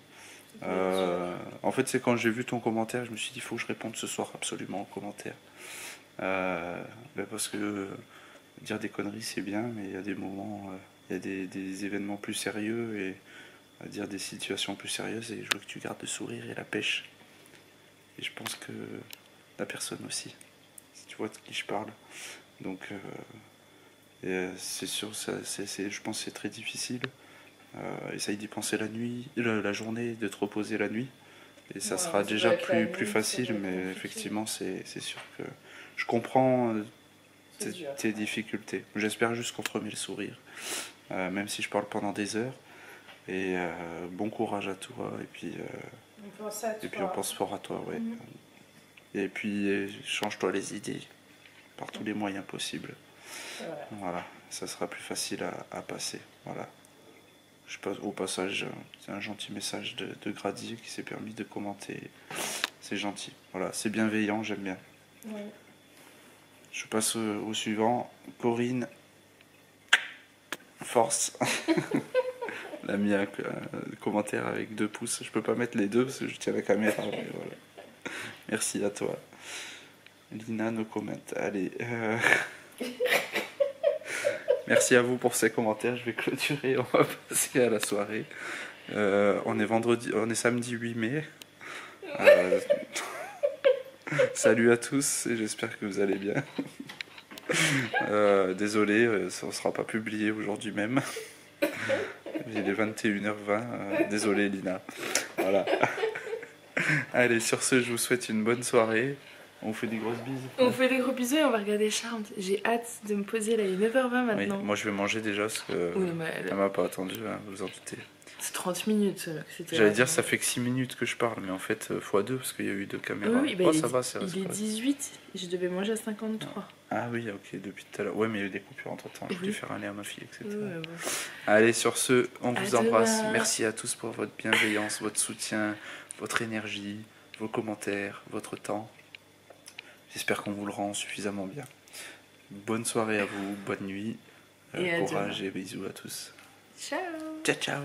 En fait, c'est quand j'ai vu ton commentaire, je me suis dit il faut que je réponde ce soir absolument en commentaire. Parce que dire des conneries c'est bien, mais il y a des moments, il y a des événements plus sérieux et dire des situations plus sérieuses, et je veux que tu gardes le sourire et la pêche. Et je pense que la personne aussi, si tu vois de qui je parle. Donc c'est sûr, je pense que c'est très difficile. Essaye d'y penser la nuit, la journée, de te reposer la nuit. Et ça sera déjà plus facile, mais effectivement c'est sûr que je comprends tes difficultés. J'espère juste qu'on te remet le sourire, même si je parle pendant des heures. Et bon courage à toi, et puis on pense fort à toi, ouais. Et puis change-toi les idées par tous les moyens possibles. Voilà, ça sera plus facile à passer. Voilà. Je passe au passage, c'est un gentil message de Grady qui s'est permis de commenter. C'est gentil. Voilà, c'est bienveillant, j'aime bien. Ouais. Je passe au suivant. Corinne, force. Elle a mis un commentaire avec 2 pouces. Je peux pas mettre les 2 parce que je tiens la caméra. Mais voilà. Merci à toi. Lina, no comment. Allez. Merci à vous pour ces commentaires. Je vais clôturer. On va passer à la soirée. On est samedi 8 mai. Salut à tous et j'espère que vous allez bien. Désolé, ça ne sera pas publié aujourd'hui même. Il est 21h20. Désolé Lina. Voilà. Allez, sur ce, je vous souhaite une bonne soirée. On vous fait des grosses bises. On fait des gros bisous et on va regarder Charmed. J'ai hâte de me poser là, il est 9h20 maintenant. Oui, moi je vais manger déjà parce que elle m'a pas attendu, hein, vous en doutez. C'est 30 minutes. J'allais dire ça fait que 6 minutes que je parle, mais en fait x2 parce qu'il y a eu 2 caméras. Oui, bah ça va, il est 18, je devais manger à 53. Ah oui, ok, depuis tout à l'heure. Ouais, mais il y a eu des coupures entre temps, je voulais faire aller à ma fille, etc. Ouais. Allez, sur ce, on vous embrasse. Merci à tous pour votre bienveillance, votre soutien, votre énergie, vos commentaires, votre temps. J'espère qu'on vous le rend suffisamment bien. Bonne soirée à vous, bonne nuit, courage et bisous à tous. Ciao. Ciao, ciao.